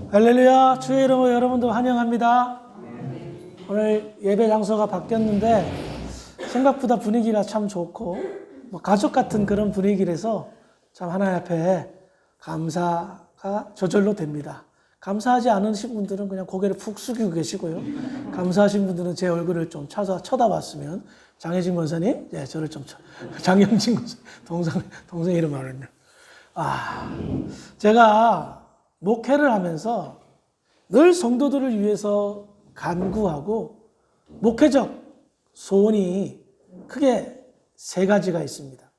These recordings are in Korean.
할렐루야, 주의 이름으로 여러분들 환영합니다. 오늘 예배 장소가 바뀌었는데 생각보다 분위기가 참 좋고 가족 같은 그런 분위기라서 참 하나님 앞에 감사가 저절로 됩니다. 감사하지 않으신 분들은 그냥 고개를 푹 숙이고 계시고요. 감사하신 분들은 제 얼굴을 좀 쳐다봤으면 장혜진 권사님, 저를 좀 장영진 권사 동생 이름 알았네. 제가 목회를 하면서 늘 성도들을 위해서 간구하고 목회적 소원이 크게 세 가지가 있습니다.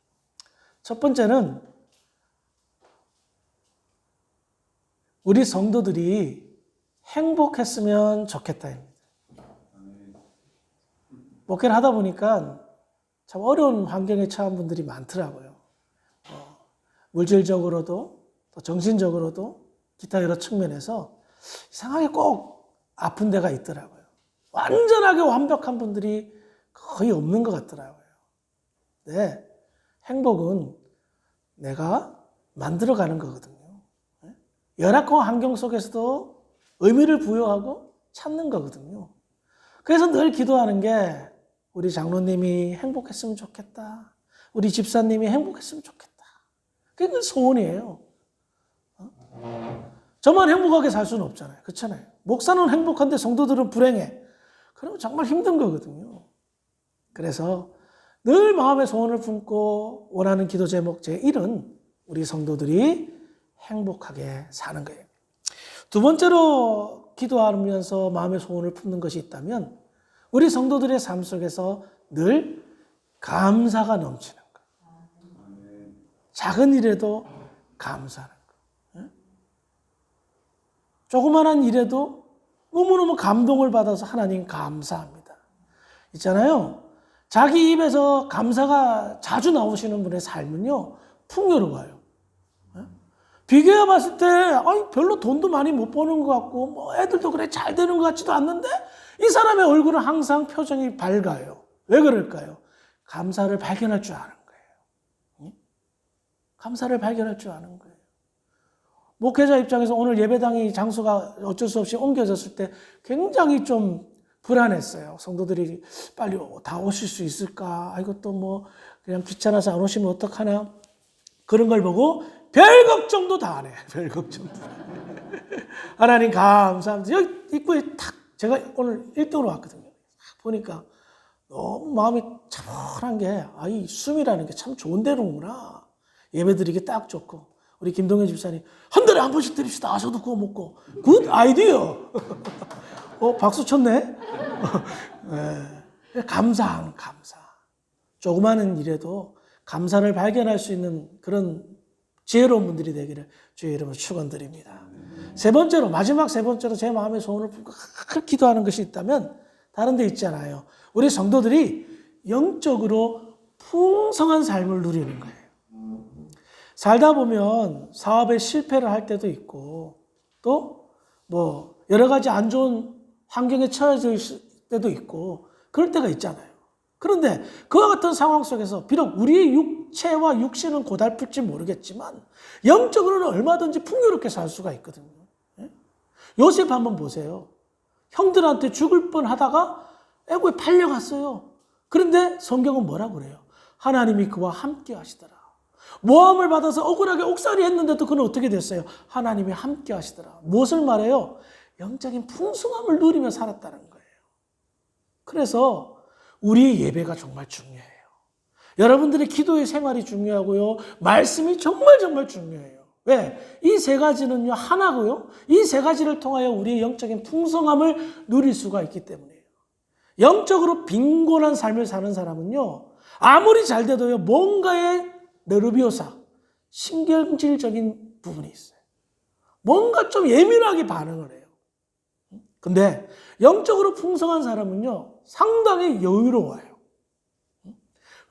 첫 번째는 우리 성도들이 행복했으면 좋겠다입니다. 목회를 하다 보니까 참 어려운 환경에 처한 분들이 많더라고요. 물질적으로도 또 정신적으로도 기타 여러 측면에서 이상하게 꼭 아픈 데가 있더라고요. 완전하게 완벽한 분들이 거의 없는 것 같더라고요. 네, 행복은 내가 만들어가는 거거든요. 열악한 환경 속에서도 의미를 부여하고 찾는 거거든요. 그래서 늘 기도하는 게 우리 장로님이 행복했으면 좋겠다. 우리 집사님이 행복했으면 좋겠다. 그게 소원이에요. 저만 행복하게 살 수는 없잖아요. 그렇잖아요. 목사는 행복한데 성도들은 불행해. 그러면 정말 힘든 거거든요. 그래서 늘 마음의 소원을 품고 원하는 기도 제목 제1은 우리 성도들이 행복하게 사는 거예요. 두 번째로 기도하면서 마음의 소원을 품는 것이 있다면 우리 성도들의 삶 속에서 늘 감사가 넘치는 거예요. 작은 일에도 감사하는 거예요. 조그만한 일에도 너무너무 감동을 받아서 하나님 감사합니다. 있잖아요. 자기 입에서 감사가 자주 나오시는 분의 삶은요, 풍요로워요. 비교해 봤을 때, 별로 돈도 많이 못 버는 것 같고, 애들도 그래 잘 되는 것 같지도 않는데, 이 사람의 얼굴은 항상 표정이 밝아요. 왜 그럴까요? 감사를 발견할 줄 아는 거예요. 감사를 발견할 줄 아는 거예요. 목회자 입장에서 오늘 예배당이 장소가 어쩔 수 없이 옮겨졌을 때 굉장히 좀 불안했어요. 성도들이 빨리 다 오실 수 있을까? 이것도 그냥 귀찮아서 안 오시면 어떡하나? 그런 걸 보고 별 걱정도 다 안 해. 별 걱정도. 하나님 감사합니다. 여기 입구에 탁 제가 오늘 1등으로 왔거든요. 보니까 너무 마음이 차분한 게 이 숨이라는 게 참 좋은 데로구나. 예배드리기 딱 좋고. 우리 김동현 집사님 한 달에 한 번씩 드립시다. 저도 구워 먹고. 굿 아이디어. 박수 쳤네. 네. 감사하는 감사. 조그마한 일에도 감사를 발견할 수 있는 그런 지혜로운 분들이 되기를 주의 이름으로 축원드립니다. 세 번째로 마지막 세 번째로 제 마음의 소원을 품고 기도하는 것이 있다면 다른 데 있잖아요. 우리 성도들이 영적으로 풍성한 삶을 누리는 거예요. 살다 보면 사업에 실패를 할 때도 있고 또 여러 가지 안 좋은 환경에 처해져 있을 때도 있고 그럴 때가 있잖아요. 그런데 그와 같은 상황 속에서 비록 우리의 육체와 육신은 고달플지 모르겠지만 영적으로는 얼마든지 풍요롭게 살 수가 있거든요. 요셉 한번 보세요. 형들한테 죽을 뻔하다가 애고에 팔려갔어요. 그런데 성경은 뭐라고 그래요? 하나님이 그와 함께 하시더라. 모함을 받아서 억울하게 옥살이 했는데도 그는 어떻게 됐어요? 하나님이 함께 하시더라. 무엇을 말해요? 영적인 풍성함을 누리며 살았다는 거예요. 그래서 우리의 예배가 정말 중요해요. 여러분들의 기도의 생활이 중요하고요. 말씀이 정말 중요해요. 왜? 이 세 가지는요, 하나고요. 이 세 가지를 통하여 우리의 영적인 풍성함을 누릴 수가 있기 때문이에요. 영적으로 빈곤한 삶을 사는 사람은요, 아무리 잘 돼도요, 뭔가의 네르비오사, 신경질적인 부분이 있어요. 뭔가 좀 예민하게 반응을 해요. 근데 영적으로 풍성한 사람은요, 상당히 여유로워요.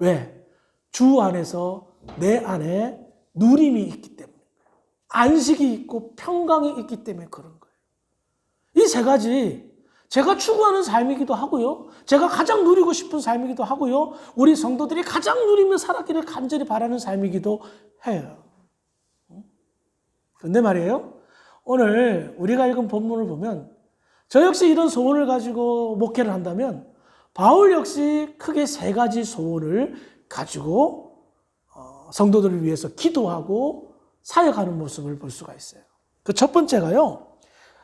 왜? 주 안에서 내 안에 누림이 있기 때문에. 안식이 있고 평강이 있기 때문에 그런 거예요. 이 세 가지 제가 추구하는 삶이기도 하고요. 제가 가장 누리고 싶은 삶이기도 하고요. 우리 성도들이 가장 누리며 살았기를 간절히 바라는 삶이기도 해요. 그런데 말이에요. 오늘 우리가 읽은 본문을 보면 저 역시 이런 소원을 가지고 목회를 한다면 바울 역시 크게 세 가지 소원을 가지고 성도들을 위해서 기도하고 사역하는 모습을 볼 수가 있어요. 그 첫 번째가요.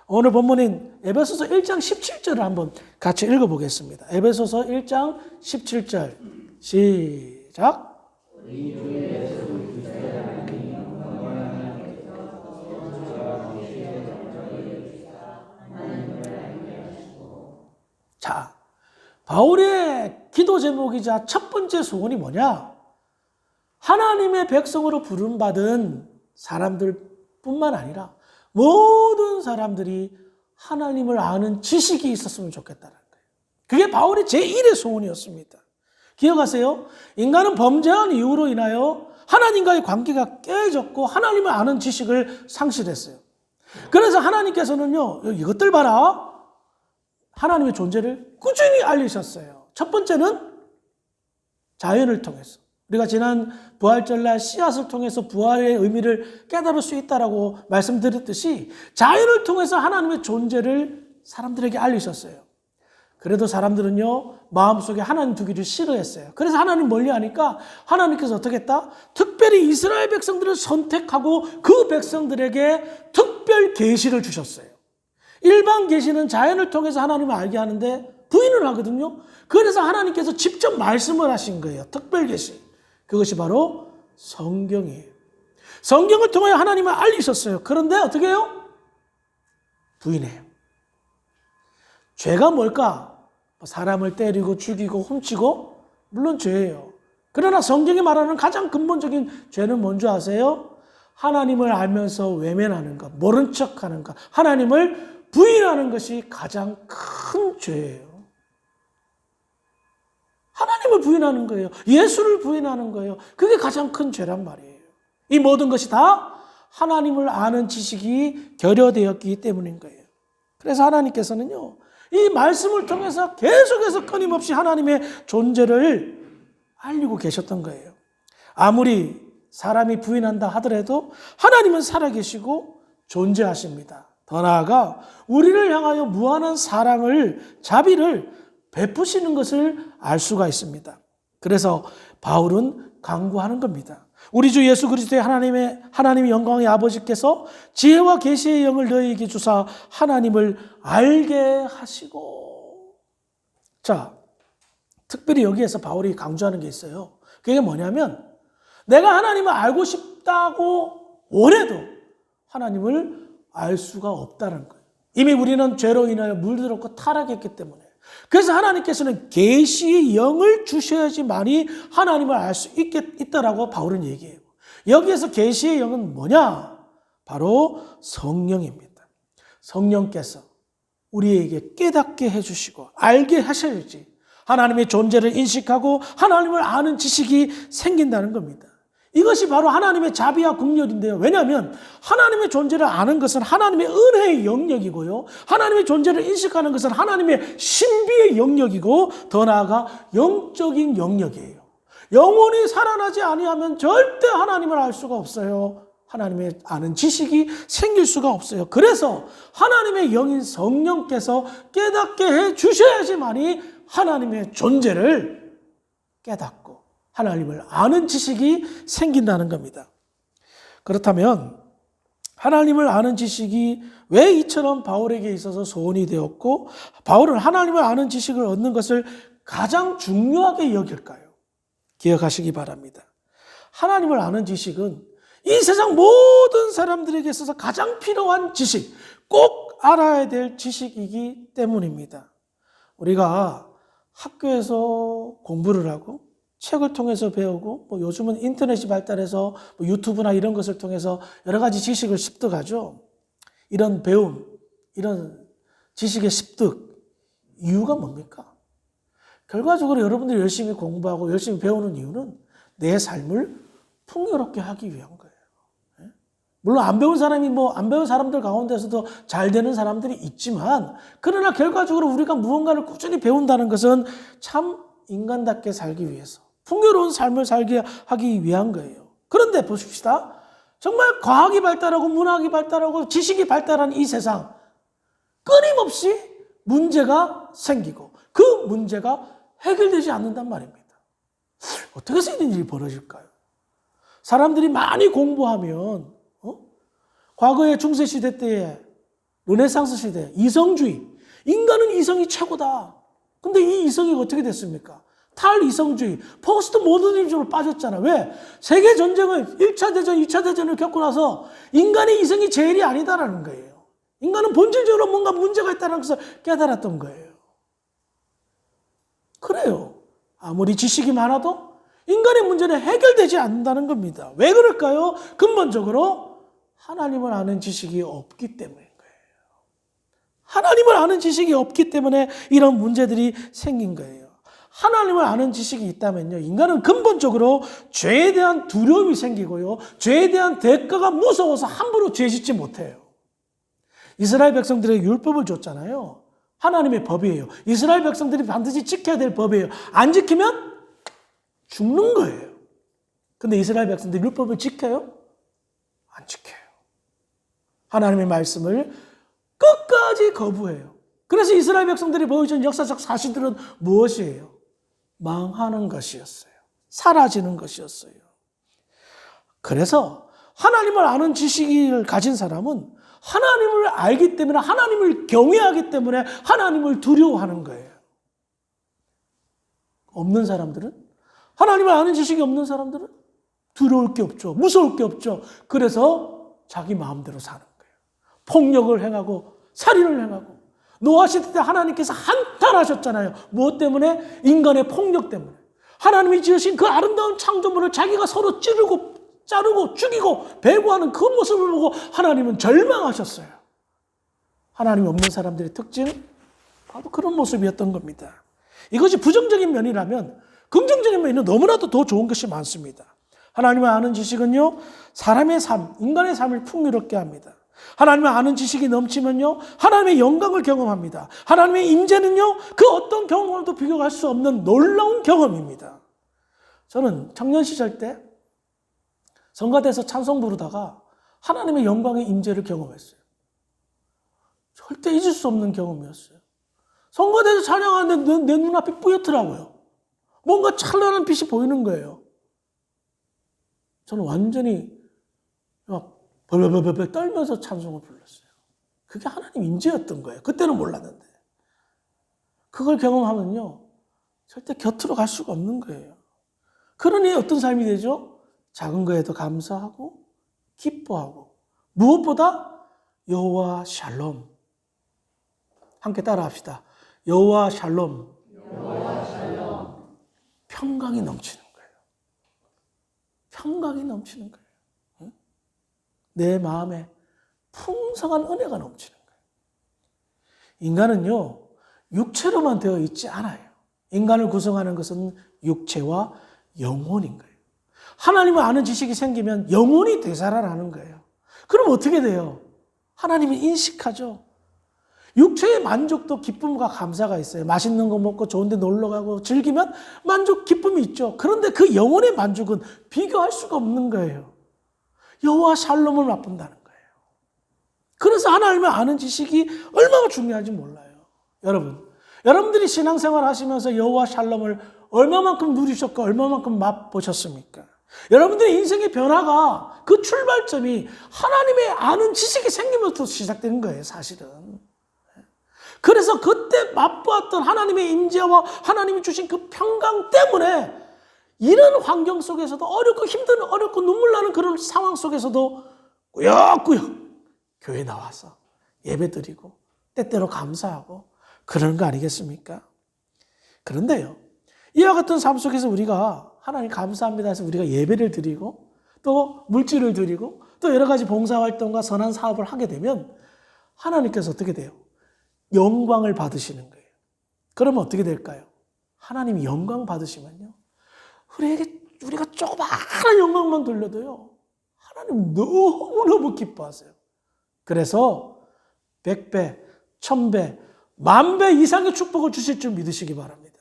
오늘 본문인 에베소서 1장 17절을 한번 같이 읽어보겠습니다. 에베소서 1장 17절 시작. 자, 바울의 기도 제목이자 첫 번째 소원이 뭐냐? 하나님의 백성으로 부름받은 사람들뿐만 아니라 모든 사람들이 하나님을 아는 지식이 있었으면 좋겠다는 거예요. 그게 바울의 제1의 소원이었습니다. 기억하세요? 인간은 범죄한 이유로 인하여 하나님과의 관계가 깨졌고 하나님을 아는 지식을 상실했어요. 그래서 하나님께서는요, 이것들 봐라. 하나님의 존재를 꾸준히 알리셨어요. 첫 번째는 자연을 통해서. 우리가 지난 부활절날 씨앗을 통해서 부활의 의미를 깨달을 수 있다라고 말씀드렸듯이 자연을 통해서 하나님의 존재를 사람들에게 알리셨어요. 그래도 사람들은요, 마음속에 하나님 두기를 싫어했어요. 그래서 하나님 멀리하니까 하나님께서 어떻게 했다? 특별히 이스라엘 백성들을 선택하고 그 백성들에게 특별 계시를 주셨어요. 일반 계시는 자연을 통해서 하나님을 알게 하는데 부인을 하거든요. 그래서 하나님께서 직접 말씀을 하신 거예요. 특별 계시. 그것이 바로 성경이에요. 성경을 통해 하나님을 알리셨어요. 그런데 어떻게 해요? 부인해요. 죄가 뭘까? 사람을 때리고 죽이고 훔치고 물론 죄예요. 그러나 성경이 말하는 가장 근본적인 죄는 뭔지 아세요? 하나님을 알면서 외면하는 것, 모른 척하는 것, 하나님을 부인하는 것이 가장 큰 죄예요. 하나님을 부인하는 거예요. 예수를 부인하는 거예요. 그게 가장 큰 죄란 말이에요. 이 모든 것이 다 하나님을 아는 지식이 결여되었기 때문인 거예요. 그래서 하나님께서는요, 이 말씀을 통해서 계속해서 끊임없이 하나님의 존재를 알리고 계셨던 거예요. 아무리 사람이 부인한다 하더라도 하나님은 살아계시고 존재하십니다. 더 나아가 우리를 향하여 무한한 사랑을, 자비를 베푸시는 것을 알 수가 있습니다. 그래서 바울은 강구하는 겁니다. 우리 주 예수 그리스도의 하나님의 영광의 아버지께서 지혜와 계시의 영을 너희에게 주사 하나님을 알게 하시고. 자, 특별히 여기에서 바울이 강조하는 게 있어요. 그게 뭐냐면 내가 하나님을 알고 싶다고 원해도 하나님을 알 수가 없다는 거예요. 이미 우리는 죄로 인하여 물들었고 타락했기 때문에. 그래서 하나님께서는 계시의 영을 주셔야지만이 하나님을 알 수 있다라고 바울은 얘기해요. 여기에서 계시의 영은 뭐냐? 바로 성령입니다. 성령께서 우리에게 깨닫게 해주시고 알게 하셔야지 하나님의 존재를 인식하고 하나님을 아는 지식이 생긴다는 겁니다. 이것이 바로 하나님의 자비와 긍휼인데요. 왜냐하면 하나님의 존재를 아는 것은 하나님의 은혜의 영역이고요. 하나님의 존재를 인식하는 것은 하나님의 신비의 영역이고 더 나아가 영적인 영역이에요. 영혼이 살아나지 아니하면 절대 하나님을 알 수가 없어요. 하나님의 아는 지식이 생길 수가 없어요. 그래서 하나님의 영인 성령께서 깨닫게 해 주셔야지만이 하나님의 존재를 깨닫고 하나님을 아는 지식이 생긴다는 겁니다. 그렇다면 하나님을 아는 지식이 왜 이처럼 바울에게 있어서 소원이 되었고 바울은 하나님을 아는 지식을 얻는 것을 가장 중요하게 여길까요? 기억하시기 바랍니다. 하나님을 아는 지식은 이 세상 모든 사람들에게 있어서 가장 필요한 지식, 꼭 알아야 될 지식이기 때문입니다. 우리가 학교에서 공부를 하고 책을 통해서 배우고 요즘은 인터넷이 발달해서 유튜브나 이런 것을 통해서 여러 가지 지식을 습득하죠. 이런 배움, 이런 지식의 습득, 이유가 뭡니까? 결과적으로 여러분들이 열심히 공부하고 열심히 배우는 이유는 내 삶을 풍요롭게 하기 위한 거예요. 물론 안 배운 사람이 안 배운 사람들 가운데서도 잘 되는 사람들이 있지만 그러나 결과적으로 우리가 무언가를 꾸준히 배운다는 것은 참 인간답게 살기 위해서 풍요로운 삶을 살게 하기 위한 거예요. 그런데 보십시다. 정말 과학이 발달하고 문학이 발달하고 지식이 발달한 이 세상, 끊임없이 문제가 생기고 그 문제가 해결되지 않는단 말입니다. 어떻게 해서 이런 일이 벌어질까요? 사람들이 많이 공부하면 과거의 중세시대 때에 르네상스 시대 이성주의, 인간은 이성이 최고다. 근데 이 이성이 어떻게 됐습니까? 탈이성주의, 포스트 모더니즘으로 빠졌잖아. 왜? 세계전쟁을 1차 대전, 2차 대전을 겪고 나서 인간의 이성이 제일이 아니다라는 거예요. 인간은 본질적으로 뭔가 문제가 있다는 것을 깨달았던 거예요. 그래요. 아무리 지식이 많아도 인간의 문제는 해결되지 않는다는 겁니다. 왜 그럴까요? 근본적으로 하나님을 아는 지식이 없기 때문인 거예요. 하나님을 아는 지식이 없기 때문에 이런 문제들이 생긴 거예요. 하나님을 아는 지식이 있다면요, 인간은 근본적으로 죄에 대한 두려움이 생기고요, 죄에 대한 대가가 무서워서 함부로 죄 짓지 못해요. 이스라엘 백성들에게 율법을 줬잖아요. 하나님의 법이에요. 이스라엘 백성들이 반드시 지켜야 될 법이에요. 안 지키면 죽는 거예요. 근데 이스라엘 백성들이 율법을 지켜요? 안 지켜요. 하나님의 말씀을 끝까지 거부해요. 그래서 이스라엘 백성들이 보여준 역사적 사실들은 무엇이에요? 망하는 것이었어요. 사라지는 것이었어요. 그래서 하나님을 아는 지식을 가진 사람은 하나님을 알기 때문에, 하나님을 경외하기 때문에 하나님을 두려워하는 거예요. 없는 사람들은, 하나님을 아는 지식이 없는 사람들은 두려울 게 없죠. 무서울 게 없죠. 그래서 자기 마음대로 사는 거예요. 폭력을 행하고 살인을 행하고. 노아 시대 때 하나님께서 한탄하셨잖아요. 무엇 때문에? 인간의 폭력 때문에. 하나님이 지으신 그 아름다운 창조물을 자기가 서로 찌르고 자르고 죽이고 배고하는 그 모습을 보고 하나님은 절망하셨어요. 하나님이 없는 사람들의 특징은 바로 그런 모습이었던 겁니다. 이것이 부정적인 면이라면 긍정적인 면에는 너무나도 더 좋은 것이 많습니다. 하나님을 아는 지식은요, 사람의 삶, 인간의 삶을 풍요롭게 합니다. 하나님을 아는 지식이 넘치면요, 하나님의 영광을 경험합니다. 하나님의 임재는요, 그 어떤 경험과도 비교할 수 없는 놀라운 경험입니다. 저는 청년 시절 때 성가대에서 찬송 부르다가 하나님의 영광의 임재를 경험했어요. 절대 잊을 수 없는 경험이었어요. 성가대에서 찬양하는데 내 눈앞이 뿌옇더라고요. 뭔가 찬란한 빛이 보이는 거예요. 저는 완전히 막 벌벌벌벌 떨면서 찬송을 불렀어요. 그게 하나님 임재였던 거예요. 그때는 몰랐는데. 그걸 경험하면요, 절대 곁으로 갈 수가 없는 거예요. 그러니 어떤 삶이 되죠? 작은 거에도 감사하고 기뻐하고, 무엇보다 여호와 샬롬. 함께 따라합시다. 여호와 샬롬. 여호와 샬롬. 평강이 넘치는 거예요. 평강이 넘치는 거예요. 응? 내 마음에 풍성한 은혜가 넘치는 거예요. 인간은요, 육체로만 되어 있지 않아요. 인간을 구성하는 것은 육체와 영혼인 거예요. 하나님을 아는 지식이 생기면 영혼이 되살아나는 거예요. 그럼 어떻게 돼요? 하나님을 인식하죠. 육체의 만족도 기쁨과 감사가 있어요. 맛있는 거 먹고 좋은 데 놀러 가고 즐기면 만족, 기쁨이 있죠. 그런데 그 영혼의 만족은 비교할 수가 없는 거예요. 여호와 샬롬을 맛본다는 거예요. 그래서 하나님을 아는 지식이 얼마나 중요한지 몰라요. 여러분들이 신앙생활 하시면서 여호와 샬롬을 얼마만큼 누리셨고 얼마만큼 맛보셨습니까? 여러분들의 인생의 변화가, 그 출발점이 하나님의 아는 지식이 생기면서 시작되는 거예요, 사실은. 그래서 그때 맛보았던 하나님의 임재와 하나님이 주신 그 평강 때문에 이런 환경 속에서도, 어렵고 힘든, 어렵고 눈물 나는 그런 상황 속에서도 꾸역꾸역 교회 나와서 예배드리고 때때로 감사하고 그러는 거 아니겠습니까? 그런데요, 이와 같은 삶 속에서 우리가 하나님 감사합니다 해서 우리가 예배를 드리고 또 물질을 드리고 또 여러 가지 봉사활동과 선한 사업을 하게 되면 하나님께서 어떻게 돼요? 영광을 받으시는 거예요. 그러면 어떻게 될까요? 하나님이 영광 받으시면요, 우리가 조그마한 영광만 돌려도요, 하나님 너무너무 기뻐하세요. 그래서 100배, 1000배, 10,000배 이상의 축복을 주실 줄 믿으시기 바랍니다.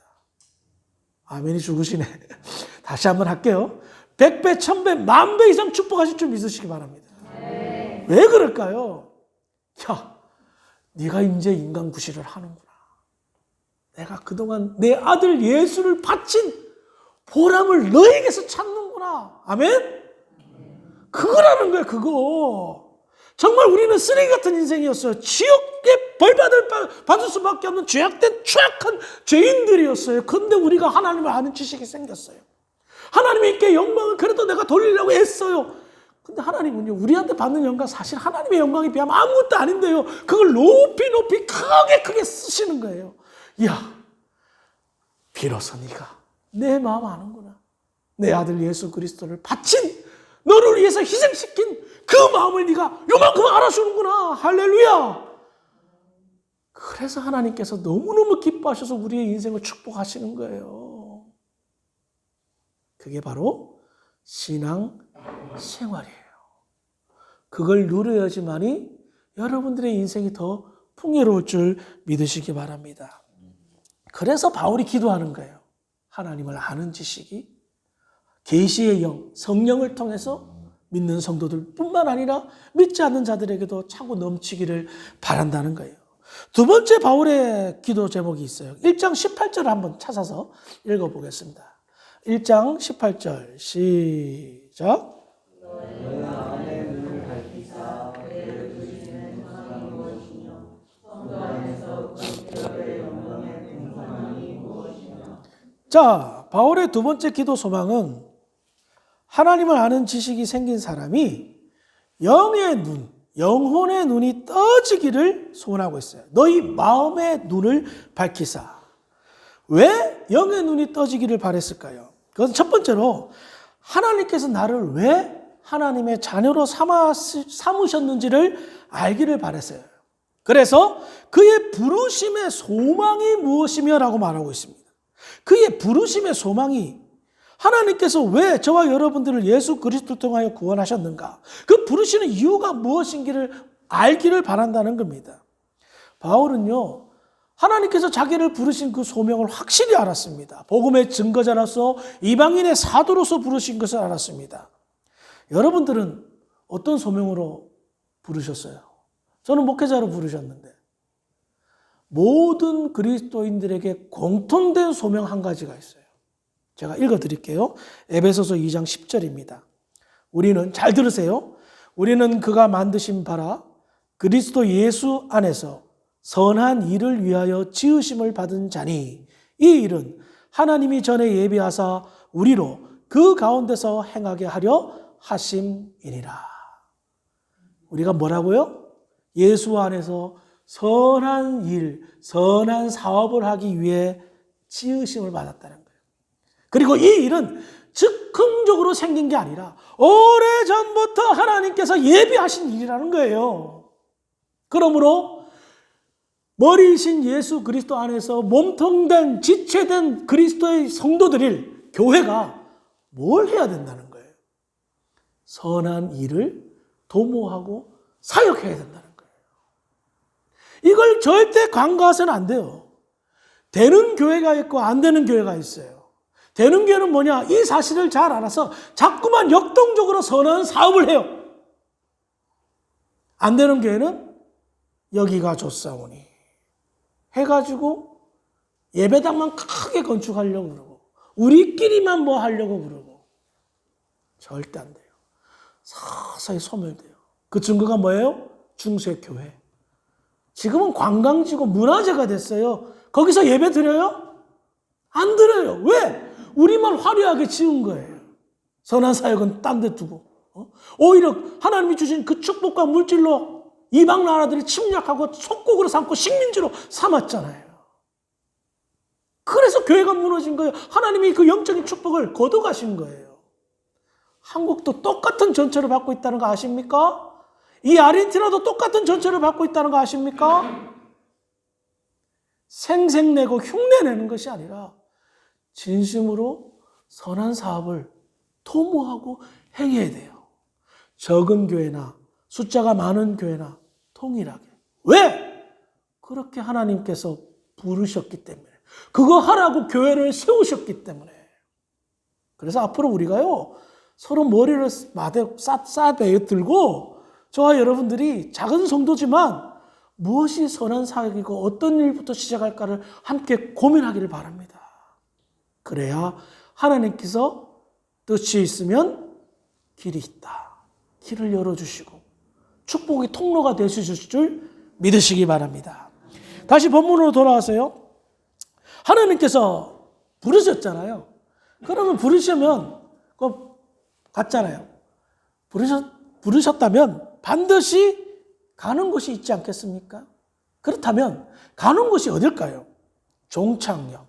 아멘이 죽으시네. 다시 한번 할게요. 100배, 1000배, 10,000배 이상 축복하실 줄 믿으시기 바랍니다. 왜 그럴까요? 야, 네가 이제 인간 구실을 하는구나. 내가 그동안 내 아들 예수를 바친 보람을 너에게서 찾는구나. 아멘? 그거라는 거야, 그거. 정말 우리는 쓰레기 같은 인생이었어요. 지옥에 받을 수밖에 없는 죄악된 추악한 죄인들이었어요. 근데 우리가 하나님을 아는 지식이 생겼어요. 하나님께 영광을 그래도 내가 돌리려고 애써요. 근데 하나님은요, 우리한테 받는 영광, 사실 하나님의 영광에 비하면 아무것도 아닌데요. 그걸 높이 높이 크게 쓰시는 거예요. 야, 비로소 네가 내 마음 아는구나. 내 아들 예수 그리스도를 바친, 너를 위해서 희생시킨 그 마음을 네가 요만큼 알아주는구나. 할렐루야. 그래서 하나님께서 너무너무 기뻐하셔서 우리의 인생을 축복하시는 거예요. 그게 바로 신앙 생활이에요. 그걸 누려야지만이 여러분들의 인생이 더 풍요로울 줄 믿으시기 바랍니다. 그래서 바울이 기도하는 거예요. 하나님을 아는 지식이 계시의 영, 성령을 통해서 믿는 성도들 뿐만 아니라 믿지 않는 자들에게도 차고 넘치기를 바란다는 거예요. 두 번째 바울의 기도 제목이 있어요. 1장 18절을 한번 찾아서 읽어보겠습니다. 1장 18절 시작. 자, 바울의 두 번째 기도 소망은 하나님을 아는 지식이 생긴 사람이 영의 눈, 영혼의 눈이 떠지기를 소원하고 있어요. 너희 마음의 눈을 밝히사. 왜 영의 눈이 떠지기를 바랬을까요? 그것은 첫 번째로 하나님께서 나를 왜 하나님의 자녀로 삼으셨는지를 알기를 바랬어요. 그래서 그의 부르심의 소망이 무엇이며 라고 말하고 있습니다. 그의 부르심의 소망이 하나님께서 왜 저와 여러분들을 예수 그리스도를 통하여 구원하셨는가? 그 부르시는 이유가 무엇인지를 알기를 바란다는 겁니다. 바울은요, 하나님께서 자기를 부르신 그 소명을 확실히 알았습니다. 복음의 증거자로서 이방인의 사도로서 부르신 것을 알았습니다. 여러분들은 어떤 소명으로 부르셨어요? 저는 목회자로 부르셨는데 모든 그리스도인들에게 공통된 소명 한 가지가 있어요. 제가 읽어드릴게요. 에베소서 2장 10절입니다. 우리는, 잘 들으세요. 우리는 그가 만드신 바라 그리스도 예수 안에서 선한 일을 위하여 지으심을 받은 자니 이 일은 하나님이 전에 예비하사 우리로 그 가운데서 행하게 하려 하심이니라. 우리가 뭐라고요? 예수 안에서 선한 일, 선한 사업을 하기 위해 지으심을 받았다는 거예요. 그리고 이 일은 즉흥적으로 생긴 게 아니라 오래전부터 하나님께서 예비하신 일이라는 거예요. 그러므로 머리이신 예수 그리스도 안에서 몸통된 지체된 그리스도의 성도들일 교회가 뭘 해야 된다는 거예요? 선한 일을 도모하고 사역해야 된다는 거예요. 이걸 절대 간과해서는 안 돼요. 되는 교회가 있고 안 되는 교회가 있어요. 되는 교회는 뭐냐? 이 사실을 잘 알아서 자꾸만 역동적으로 선한 사업을 해요. 안 되는 교회는 여기가 좋사오니 해가지고 예배당만 크게 건축하려고 그러고 우리끼리만 뭐 하려고 그러고 절대 안 돼요. 서서히 소멸돼요. 그 증거가 뭐예요? 중세교회. 지금은 관광지고 문화재가 됐어요. 거기서 예배 드려요? 안 드려요. 왜? 우리만 화려하게 지은 거예요. 선한 사역은 딴 데 두고. 오히려 하나님이 주신 그 축복과 물질로 이방 나라들이 침략하고 속국으로 삼고 식민지로 삼았잖아요. 그래서 교회가 무너진 거예요. 하나님이 그 영적인 축복을 거둬가신 거예요. 한국도 똑같은 전철을 받고 있다는 거 아십니까? 이 아르헨티나도 똑같은 전철을 받고 있다는 거 아십니까? 생색내고 흉내내는 것이 아니라 진심으로 선한 사업을 도모하고 행해야 돼요. 적은 교회나 숫자가 많은 교회나 동일하게. 왜? 그렇게 하나님께서 부르셨기 때문에. 그거 하라고 교회를 세우셨기 때문에. 그래서 앞으로 우리가요, 서로 머리를 싸매들고 저와 여러분들이 작은 성도지만 무엇이 선한 사역이고 어떤 일부터 시작할까를 함께 고민하기를 바랍니다. 그래야 하나님께서 뜻이 있으면 길이 있다. 길을 열어주시고 축복의 통로가 되실 줄 믿으시기 바랍니다. 다시 본문으로 돌아와서요. 하나님께서 부르셨잖아요. 그러면 부르시면 그거 같잖아요. 부르셨다면 반드시 가는 곳이 있지 않겠습니까? 그렇다면 가는 곳이 어딜까요? 종착역.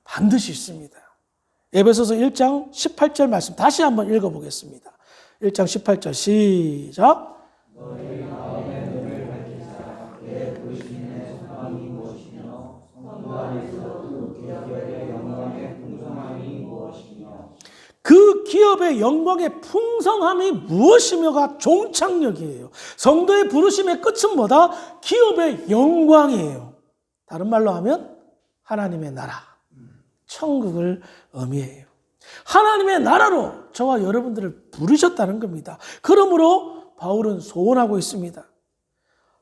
반드시 있습니다. 에베소서 1장 18절 말씀 다시 한번 읽어보겠습니다. 1장 18절 시작. 그 기업의 영광의 풍성함이 무엇이며가 종착역이에요. 성도의 부르심의 끝은 뭐다? 기업의 영광이에요. 다른 말로 하면 하나님의 나라, 천국을 의미해요. 하나님의 나라로 저와 여러분들을 부르셨다는 겁니다. 그러므로 바울은 소원하고 있습니다.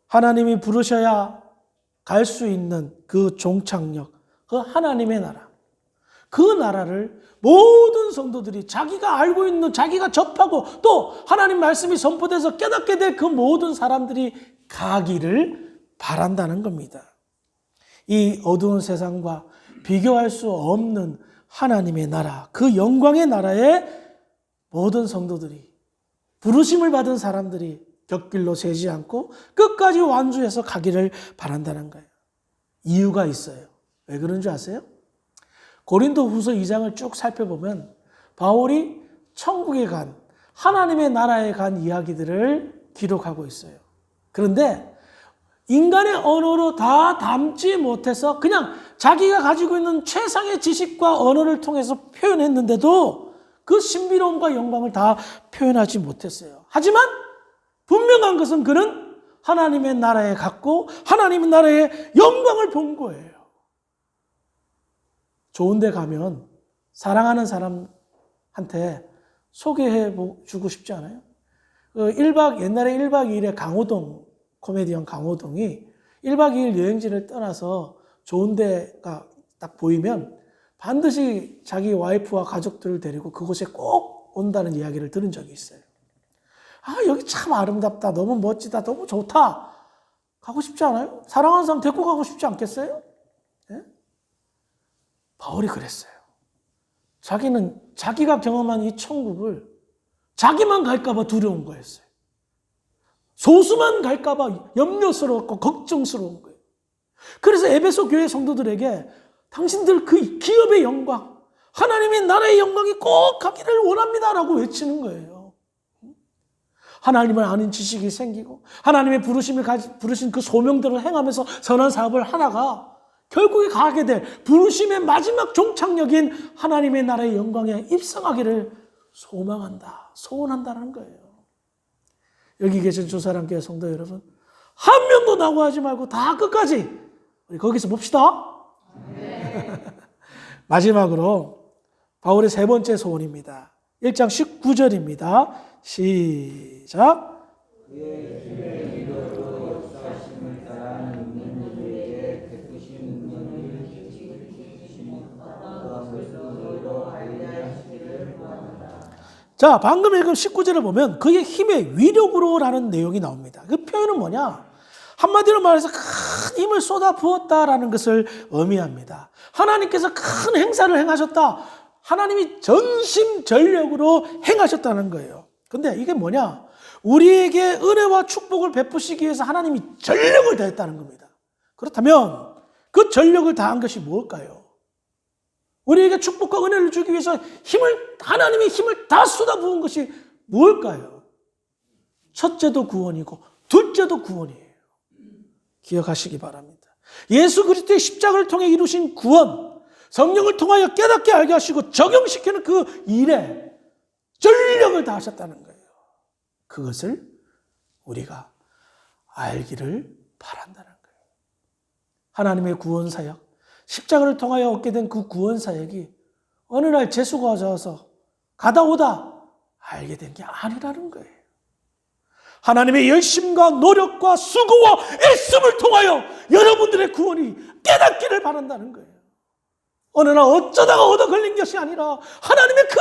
하나님이 부르셔야 갈 수 있는 그 종착역, 그 하나님의 나라. 그 나라를 모든 성도들이 자기가 알고 있는, 자기가 접하고 또 하나님 말씀이 선포돼서 깨닫게 될 그 모든 사람들이 가기를 바란다는 겁니다. 이 어두운 세상과 비교할 수 없는 하나님의 나라, 그 영광의 나라에 모든 성도들이, 부르심을 받은 사람들이 곁길로 새지 않고 끝까지 완주해서 가기를 바란다는 거예요. 이유가 있어요. 왜 그런 줄 아세요? 고린도후서 2장을 쭉 살펴보면 바울이 천국에 간, 하나님의 나라에 간 이야기들을 기록하고 있어요. 그런데 인간의 언어로 다 담지 못해서 그냥 자기가 가지고 있는 최상의 지식과 언어를 통해서 표현했는데도 그 신비로움과 영광을 다 표현하지 못했어요. 하지만 분명한 것은 그는 하나님의 나라에 갔고 하나님의 나라의 영광을 본 거예요. 좋은 데 가면 사랑하는 사람한테 소개해 주고 싶지 않아요? 옛날에 1박 2일에 강호동, 코미디언 강호동이 1박 2일 여행지를 떠나서 좋은 데가 딱 보이면 반드시 자기 와이프와 가족들을 데리고 그곳에 꼭 온다는 이야기를 들은 적이 있어요. 아, 여기 참 아름답다. 너무 멋지다. 너무 좋다. 가고 싶지 않아요? 사랑하는 사람 데리고 가고 싶지 않겠어요? 네? 바울이 그랬어요. 자기는 자기가 경험한 이 천국을 자기만 갈까봐 두려운 거였어요. 소수만 갈까봐 염려스러웠고 걱정스러운 거예요. 그래서 에베소 교회 성도들에게 당신들 그 기업의 영광, 하나님의 나라의 영광이 꼭 가기를 원합니다라고 외치는 거예요. 하나님을 아는 지식이 생기고 하나님의 부르신 그 소명들을 행하면서 선한 사업을 하다가 결국에 가게 될 부르심의 마지막 종착역인 하나님의 나라의 영광에 입성하기를 소망한다, 소원한다는 거예요. 여기 계신 주사랑교회 성도 여러분, 한 명도 낙오하지 말고 다 끝까지 우리 거기서 봅시다. 네. 마지막으로 바울의 세 번째 소원입니다. 1장 19절입니다. 시작. 자, 방금 읽은 19절을 보면 그의 힘의 위력으로라는 내용이 나옵니다. 그 표현은 뭐냐? 한마디로 말해서 큰 힘을 쏟아 부었다라는 것을 의미합니다. 하나님께서 큰 행사를 행하셨다. 하나님이 전심전력으로 행하셨다는 거예요. 근데 이게 뭐냐? 우리에게 은혜와 축복을 베푸시기 위해서 하나님이 전력을 다했다는 겁니다. 그렇다면 그 전력을 다한 것이 무엇일까요? 우리에게 축복과 은혜를 주기 위해서 하나님의 힘을 다 쏟아부은 것이 무엇일까요? 첫째도 구원이고 둘째도 구원이에요. 기억하시기 바랍니다. 예수 그리스도의 십자가를 통해 이루신 구원, 성령을 통하여 깨닫게 알게 하시고 적용시키는 그 일에 전력을 다하셨다는 거예요. 그것을 우리가 알기를 바란다는 거예요. 하나님의 구원 사역, 십자가를 통하여 얻게 된 그 구원 사역이 어느 날 재수가 와서 가다 오다 알게 된 게 아니라는 거예요. 하나님의 열심과 노력과 수고와 애씀을 통하여 여러분들의 구원이 깨닫기를 바란다는 거예요. 어느 날 어쩌다가 얻어 걸린 것이 아니라 하나님의 그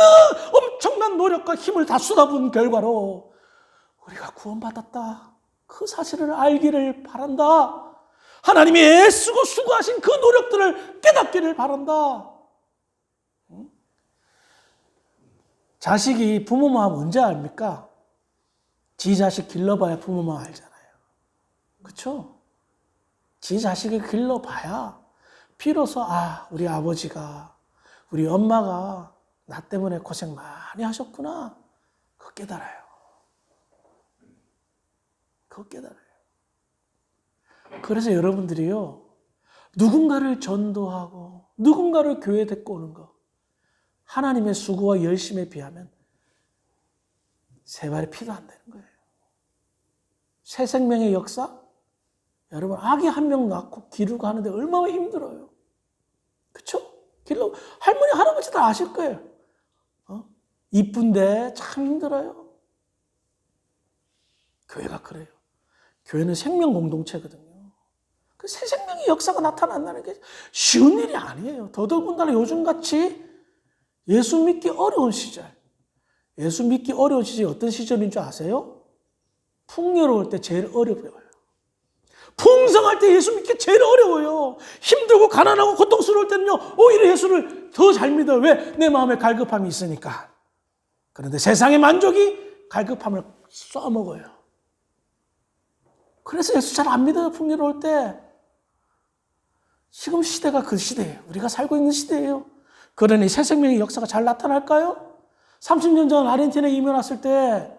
엄청난 노력과 힘을 다 쏟아부은 결과로 우리가 구원받았다. 그 사실을 알기를 바란다. 하나님이 애쓰고 수고하신 그 노력들을 깨닫기를 바란다. 자식이 부모 마음 언제 압니까? 지 자식 길러봐야 부모 마음 알잖아요. 그렇죠? 지 자식을 길러봐야 비로소 우리 아버지가, 우리 엄마가 나 때문에 고생 많이 하셨구나. 그거 깨달아요. 그거 깨달아요. 그래서 여러분들이요, 누군가를 전도하고 누군가를 교회에 데리고 오는 거, 하나님의 수고와 열심에 비하면 세 발의 피도 안 되는 거예요. 새 생명의 역사? 여러분, 아기 한 명 낳고 기르고 하는데 얼마나 힘들어요. 그렇죠? 할머니, 할아버지 다 아실 거예요. 이쁜데 참 힘들어요. 교회가 그래요. 교회는 생명 공동체거든요. 그 새 생명의 역사가 나타난다는 게 쉬운 일이 아니에요. 더더군다나 요즘같이 예수 믿기 어려운 시절. 예수 믿기 어려운 시절이 어떤 시절인 줄 아세요? 풍요로울 때 제일 어려워요. 풍성할 때 예수 믿기 제일 어려워요. 힘들고 가난하고 고통스러울 때는요, 오히려 예수를 더 잘 믿어. 왜? 내 마음에 갈급함이 있으니까. 그런데 세상의 만족이 갈급함을 쏴먹어요. 그래서 예수 잘 안 믿어요, 풍요로울 때. 지금 시대가 그 시대예요. 우리가 살고 있는 시대예요. 그러니 새 생명의 역사가 잘 나타날까요? 30년 전 아르헨티나에 이민 왔을 때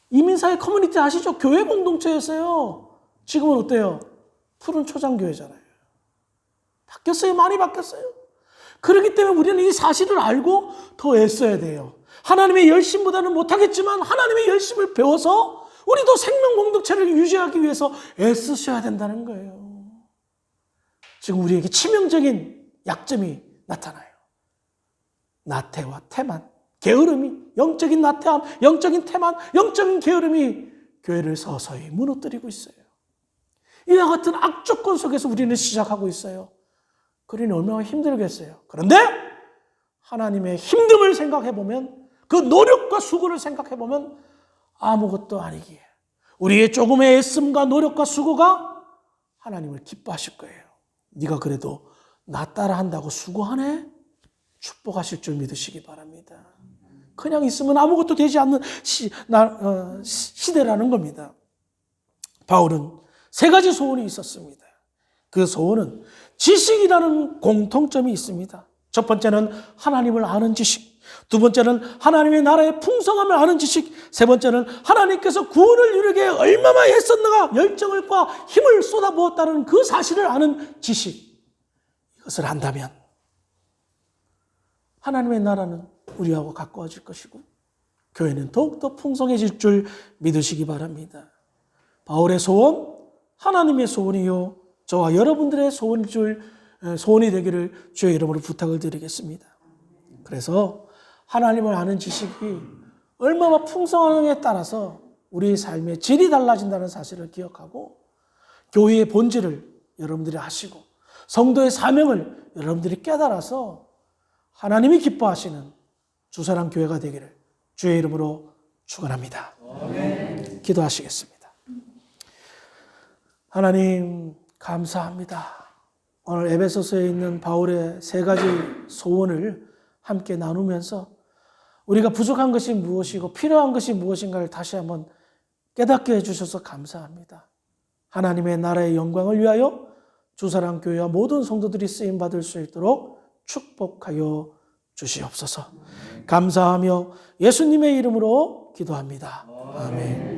이민사회 커뮤니티 아시죠? 교회 공동체였어요. 지금은 어때요? 푸른 초장교회잖아요. 바뀌었어요. 많이 바뀌었어요. 그렇기 때문에 우리는 이 사실을 알고 더 애써야 돼요. 하나님의 열심보다는 못하겠지만 하나님의 열심을 배워서 우리도 생명 공동체를 유지하기 위해서 애쓰셔야 된다는 거예요. 지금 우리에게 치명적인 약점이 나타나요. 나태와 태만, 게으름이, 영적인 나태함, 영적인 태만, 영적인 게으름이 교회를 서서히 무너뜨리고 있어요. 이와 같은 악조건 속에서 우리는 시작하고 있어요. 그러니 얼마나 힘들겠어요. 그런데 하나님의 힘듦을 생각해보면, 그 노력과 수고를 생각해보면 아무것도 아니기에 우리의 조금의 애씀과 노력과 수고가 하나님을 기뻐하실 거예요. 네가 그래도 나 따라 한다고 수고하네? 축복하실 줄 믿으시기 바랍니다. 그냥 있으면 아무것도 되지 않는 시대라는 겁니다. 바울은 세 가지 소원이 있었습니다. 그 소원은 지식이라는 공통점이 있습니다. 첫 번째는 하나님을 아는 지식, 두 번째는 하나님의 나라의 풍성함을 아는 지식, 세 번째는 하나님께서 구원을 이루게 얼마나 애썼는가 열정과 힘을 쏟아부었다는 그 사실을 아는 지식. 이것을 안다면 하나님의 나라는 우리하고 가까워질 것이고 교회는 더욱더 풍성해질 줄 믿으시기 바랍니다. 바울의 소원, 하나님의 소원이요 저와 여러분들의 소원이 되기를 주의 이름으로 부탁을 드리겠습니다. 그래서 하나님을 아는 지식이 얼마나 풍성하느냐에 따라서 우리의 삶의 질이 달라진다는 사실을 기억하고 교회의 본질을 여러분들이 아시고 성도의 사명을 여러분들이 깨달아서 하나님이 기뻐하시는 주사랑 교회가 되기를 주의 이름으로 축원합니다. 아멘. 기도하시겠습니다. 하나님 감사합니다. 오늘 에베소서에 있는 바울의 세 가지 소원을 함께 나누면서 우리가 부족한 것이 무엇이고 필요한 것이 무엇인가를 다시 한번 깨닫게 해주셔서 감사합니다. 하나님의 나라의 영광을 위하여 주사랑 교회와 모든 성도들이 쓰임받을 수 있도록 축복하여 주시옵소서. 감사하며 예수님의 이름으로 기도합니다. 아멘.